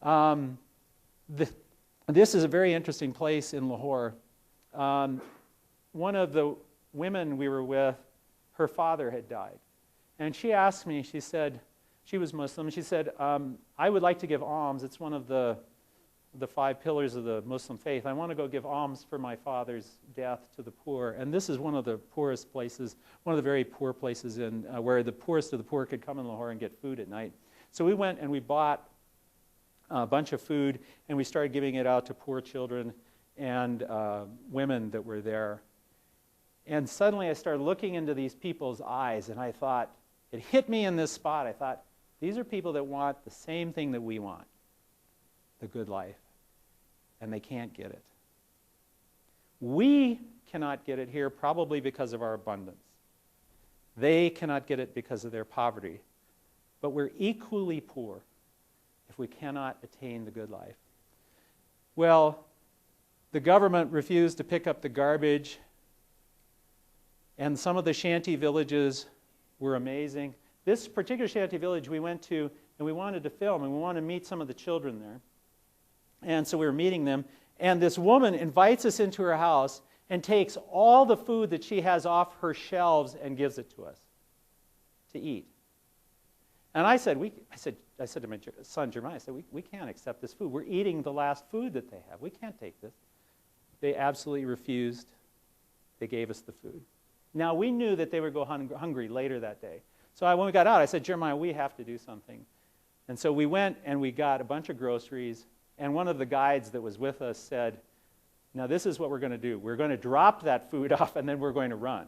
Um, this is a very interesting place in Lahore. One of the women we were with, her father had died. And she asked me, she said, she was Muslim, she said, I would like to give alms. It's one of the 5 pillars of the Muslim faith. I want to go give alms for my father's death to the poor. And this is one of the poorest places, one of the very poor places in where the poorest of the poor could come in Lahore and get food at night. So we went and we bought a bunch of food, and we started giving it out to poor children and women that were there. And suddenly I started looking into these people's eyes, and I thought, it hit me in this spot. I thought, these are people that want the same thing that we want, the good life, and they can't get it. We cannot get it here probably because of our abundance. They cannot get it because of their poverty. But we're equally poor if we cannot attain the good life. Well, the government refused to pick up the garbage, and some of the shanty villages were amazing. This particular shanty village we went to, and we wanted to film, and we wanted to meet some of the children there. And so we were meeting them, and this woman invites us into her house and takes all the food that she has off her shelves and gives it to us to eat. And I said to my son Jeremiah, I said, we can't accept this food. We're eating the last food that they have. We can't take this. They absolutely refused. They gave us the food. Now, we knew that they would go hungry later that day. So when we got out, I said, Jeremiah, we have to do something. And so we went and we got a bunch of groceries. And one of the guides that was with us said, now this is what we're going to do. We're going to drop that food off, and then we're going to run,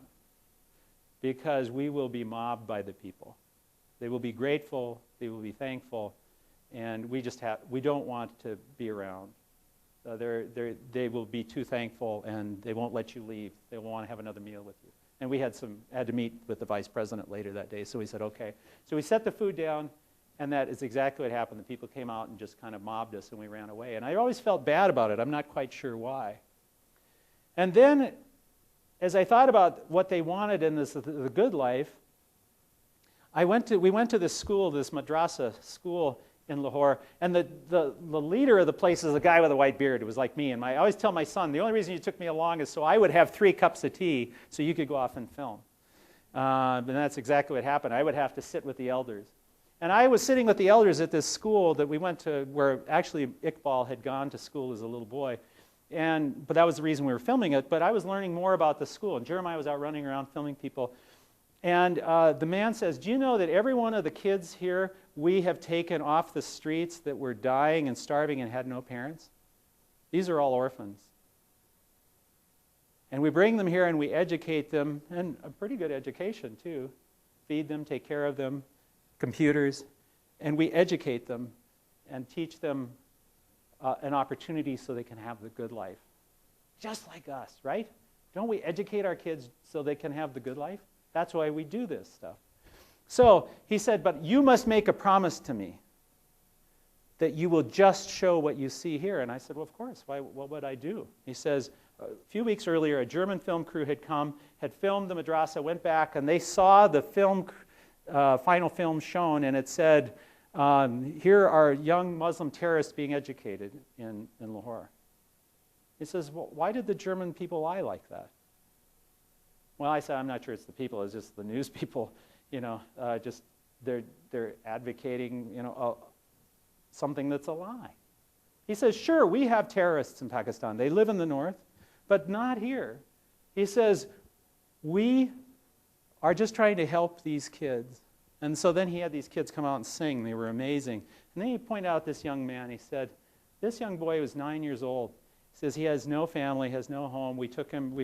because we will be mobbed by the people. They will be grateful. They will be thankful. And we don't want to be around. They will be too thankful, and they won't let you leave. They will want to have another meal with you. And we had to meet with the vice president later that day, so we said, okay. So we set the food down, and that is exactly what happened. The people came out and just kind of mobbed us, and we ran away. And I always felt bad about it. I'm not quite sure why. And then, as I thought about what they wanted in the good life, we went to this school, this madrasa school in Lahore, and the leader of the place is a guy with a white beard. It was like me. And I always tell my son, the only reason you took me along is so I would have 3 cups of tea so you could go off and film. And that's exactly what happened. I would have to sit with the elders. And I was sitting with the elders at this school that we went to, where actually Iqbal had gone to school as a little boy. But that was the reason we were filming it. But I was learning more about the school. And Jeremiah was out running around filming people. And the man says, do you know that every one of the kids here we have taken off the streets that were dying and starving and had no parents? These are all orphans. And we bring them here and we educate them, and a pretty good education too. Feed them, take care of them, computers, and we educate them and teach them an opportunity so they can have the good life. Just like us, right? Don't we educate our kids so they can have the good life? That's why we do this stuff. So he said, but you must make a promise to me that you will just show what you see here. And I said, well, of course. What would I do? He says, a few weeks earlier, a German film crew had come, had filmed the madrasa, went back, and they saw the final film shown, and it said, here are young Muslim terrorists being educated in Lahore. He says, well, why did the German people lie like that? Well, I said, I'm not sure it's the people, it's just the news people, just they're advocating, something that's a lie. He says, sure, we have terrorists in Pakistan. They live in the north, but not here. He says, we are just trying to help these kids. And so then he had these kids come out and sing. They were amazing. And then he pointed out this young man. He said, this young boy was 9 years old. He says he has no family, has no home. We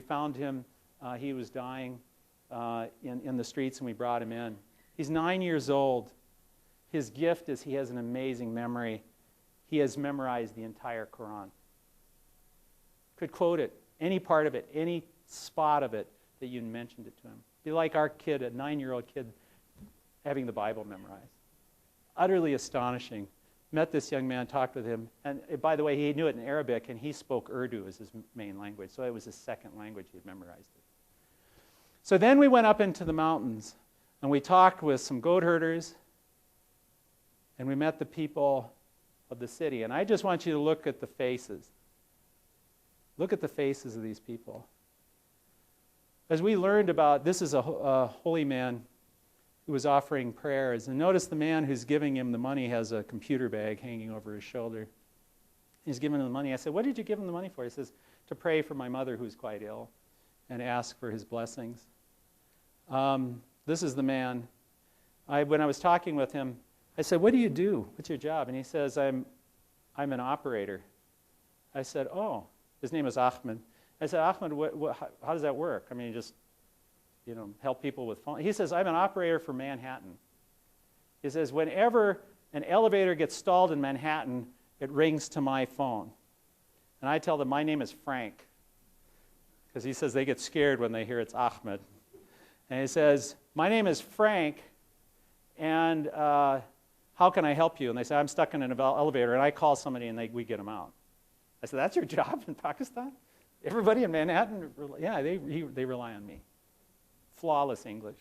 found him. He was dying in the streets, and we brought him in. He's 9 years old. His gift is he has an amazing memory. He has memorized the entire Quran. Could quote it, any part of it, any spot of it that you mentioned it to him. Be like our kid, a 9-year-old kid, having the Bible memorized. Utterly astonishing. Met this young man, talked with him, and by the way, he knew it in Arabic, and he spoke Urdu as his main language, so it was his second language. He had memorized it. So then we went up into the mountains, and we talked with some goat herders, and we met the people of the city. And I just want you to look at the faces. Look at the faces of these people. As we learned about, this is a holy man who was offering prayers. And notice the man who's giving him the money has a computer bag hanging over his shoulder. He's giving him the money. I said, what did you give him the money for? He says, to pray for my mother who's quite ill and ask for his blessings. This is the man. When I was talking with him, I said, what do you do? What's your job? And he says, I'm an operator. I said, oh. His name is Ahmed. I said, Ahmed, how does that work? I mean, you just, help people with phone. He says, I'm an operator for Manhattan. He says, whenever an elevator gets stalled in Manhattan, it rings to my phone. And I tell them, my name is Frank. Because he says they get scared when they hear it's Ahmed. And he says, my name is Frank, and how can I help you? And they say, I'm stuck in an elevator, and I call somebody, and we get them out. I said, that's your job in Pakistan? Everybody in Manhattan, yeah, they rely on me. Flawless English.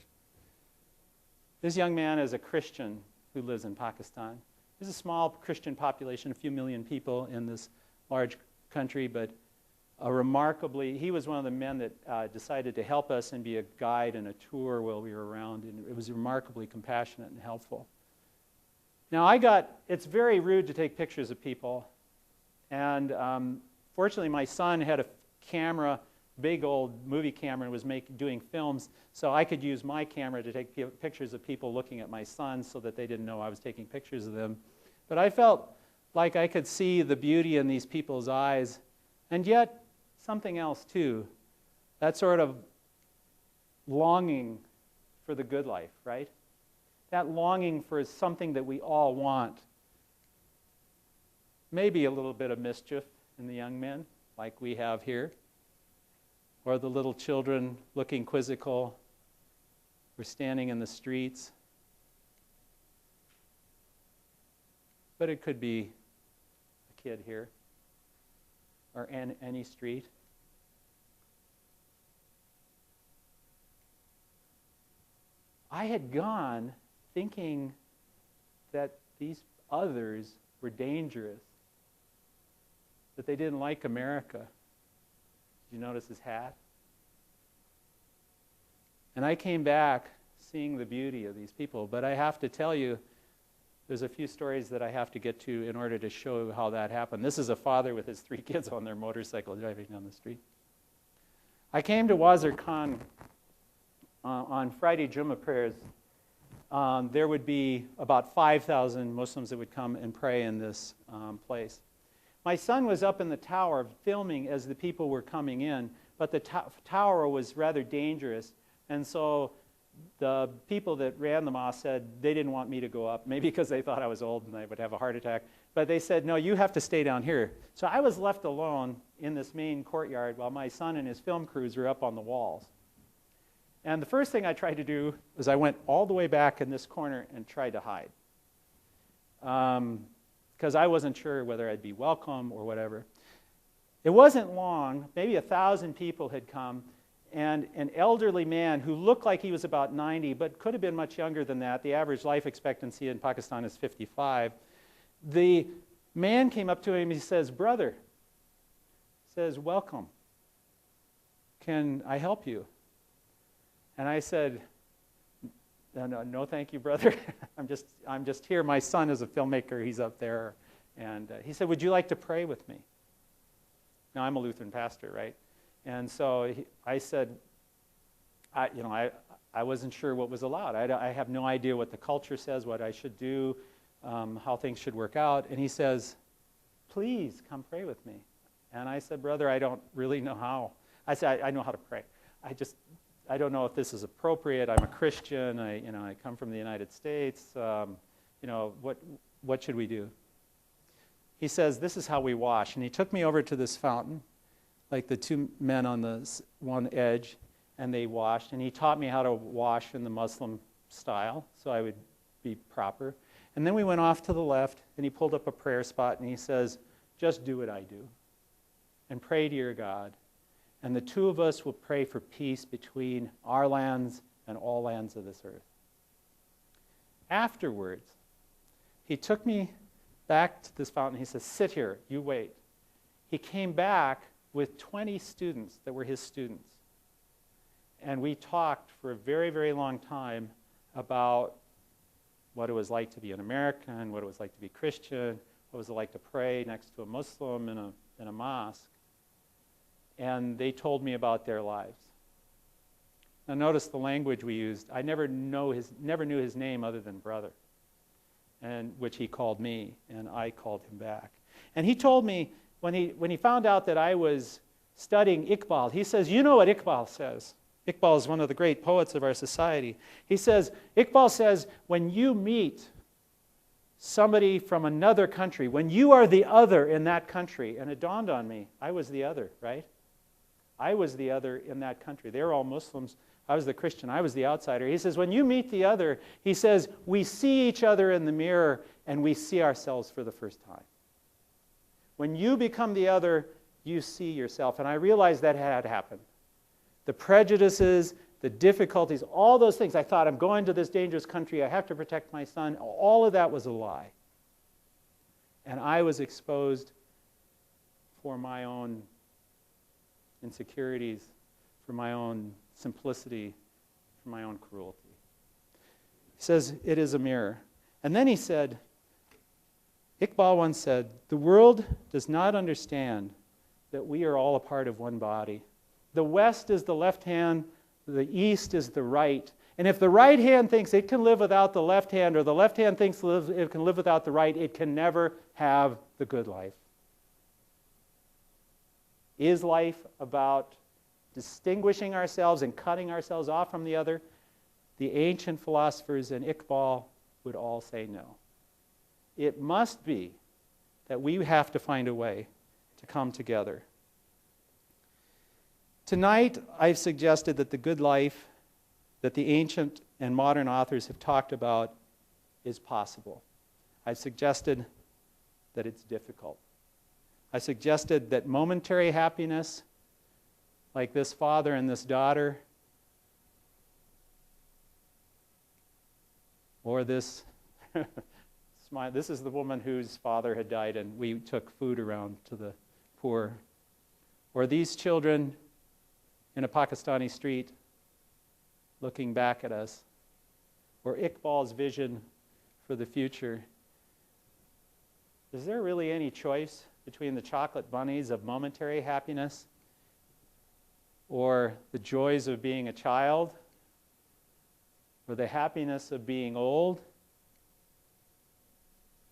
This young man is a Christian who lives in Pakistan. There's a small Christian population, a few million people in this large country, but he was one of the men that decided to help us and be a guide and a tour while we were around, and it was remarkably compassionate and helpful. Now it's very rude to take pictures of people, and fortunately my son had a camera, big old movie camera, and was doing films, so I could use my camera to take pictures of people looking at my son so that they didn't know I was taking pictures of them. But I felt like I could see the beauty in these people's eyes, and yet something else too, that sort of longing for the good life, right? That longing for something that we all want. Maybe a little bit of mischief in the young men, like we have here, or the little children looking quizzical. We're standing in the streets. But it could be a kid here, or any street. I had gone thinking that these others were dangerous, that they didn't like America. Did you notice his hat? And I came back seeing the beauty of these people, but I have to tell you, there's a few stories that I have to get to in order to show how that happened. This is a father with his 3 kids on their motorcycle driving down the street. I came to Wazir Khan on Friday Jummah prayers. There would be about 5,000 Muslims that would come and pray in this place. My son was up in the tower filming as the people were coming in, but the tower was rather dangerous, and so the people that ran the mosque said they didn't want me to go up, maybe because they thought I was old and I would have a heart attack, but they said, no, you have to stay down here. So I was left alone in this main courtyard while my son and his film crews were up on the walls. And the first thing I tried to do was I went all the way back in this corner and tried to hide. Because I wasn't sure whether I'd be welcome or whatever. It wasn't long, maybe 1,000 people had come, and an elderly man who looked like he was about 90, but could have been much younger than that. The average life expectancy in Pakistan is 55. The man came up to him and he says, brother, says, welcome. Can I help you? And I said, no, thank you, brother. I'm just here. My son is a filmmaker. He's up there. And he said, would you like to pray with me? Now, I'm a Lutheran pastor, right? And so I said, I wasn't sure what was allowed. I have no idea what the culture says, what I should do, how things should work out. And he says, please come pray with me. And I said, brother, I don't really know how. I said, I know how to pray. I don't know if this is appropriate. I'm a Christian. I come from the United States. What should we do? He says, this is how we wash. And he took me over to this fountain, like the 2 men on the one edge, and they washed. And he taught me how to wash in the Muslim style, so I would be proper. And then we went off to the left, and he pulled up a prayer spot, and he says, just do what I do, and pray to your God. And the 2 of us will pray for peace between our lands and all lands of this earth. Afterwards, he took me back to this fountain. He says, sit here, you wait. He came back with 20 students that were his students. And we talked for a very, very long time about what it was like to be an American, what it was like to be Christian, what was it like to pray next to a Muslim in a mosque. And they told me about their lives. Now notice the language we used. I never knew his name other than brother, and which he called me, and I called him back. And he told me, when he found out that I was studying Iqbal, he says, you know what Iqbal says. Iqbal is one of the great poets of our society. He says, Iqbal says, when you meet somebody from another country, when you are the other in that country, and it dawned on me, I was the other, right? I was the other in that country. They were all Muslims. I was the Christian. I was the outsider. He says, when you meet the other, he says, we see each other in the mirror and we see ourselves for the first time. When you become the other, you see yourself. And I realized that had happened. The prejudices, the difficulties, all those things. I thought, I'm going to this dangerous country. I have to protect my son. All of that was a lie. And I was exposed for my own insecurities, for my own simplicity, for my own cruelty. He says, it is a mirror. And then he said, Iqbal once said, the world does not understand that we are all a part of one body. The West is the left hand, the East is the right. And if the right hand thinks it can live without the left hand, or the left hand thinks it can live without the right, it can never have the good life. Is life about distinguishing ourselves and cutting ourselves off from the other? The ancient philosophers and Iqbal would all say no. It must be that we have to find a way to come together. Tonight, I've suggested that the good life that the ancient and modern authors have talked about is possible. I've suggested that it's difficult. I suggested that momentary happiness, like this father and this daughter, or this, this is the woman whose father had died and we took food around to the poor, or these children in a Pakistani street looking back at us, or Iqbal's vision for the future. Is there really any choice between the chocolate bunnies of momentary happiness or the joys of being a child or the happiness of being old?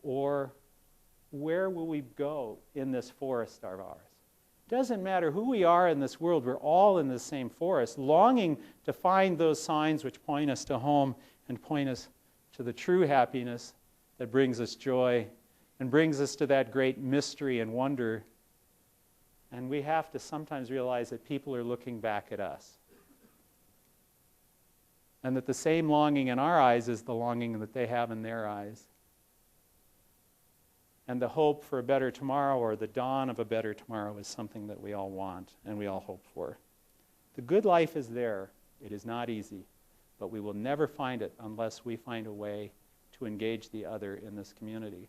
Or where will we go in this forest of ours? It doesn't matter who we are in this world, we're all in the same forest, longing to find those signs which point us to home and point us to the true happiness that brings us joy and brings us to that great mystery and wonder. And we have to sometimes realize that people are looking back at us. And that the same longing in our eyes is the longing that they have in their eyes. And the hope for a better tomorrow, or the dawn of a better tomorrow, is something that we all want and we all hope for. The good life is there. It is not easy, but we will never find it unless we find a way to engage the other in this community.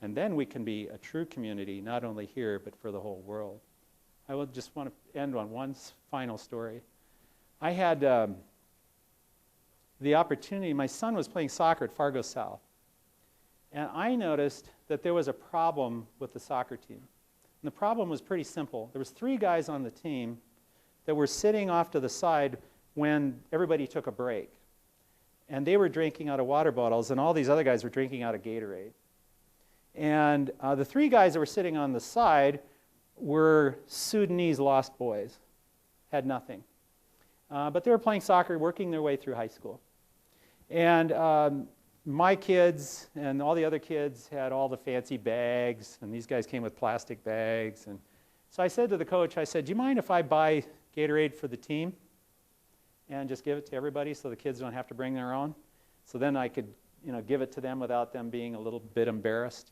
And then we can be a true community, not only here, but for the whole world. I will just want to end on one final story. I had the opportunity, my son was playing soccer at Fargo South. And I noticed that there was a problem with the soccer team. And the problem was pretty simple. There was 3 guys on the team that were sitting off to the side when everybody took a break. And they were drinking out of water bottles, and all these other guys were drinking out of Gatorade. And the 3 guys that were sitting on the side were Sudanese lost boys, had nothing. But they were playing soccer, working their way through high school. And my kids and all the other kids had all the fancy bags, and these guys came with plastic bags. And so I said to the coach, I said, do you mind if I buy Gatorade for the team and just give it to everybody so the kids don't have to bring their own? So then I could, give it to them without them being a little bit embarrassed,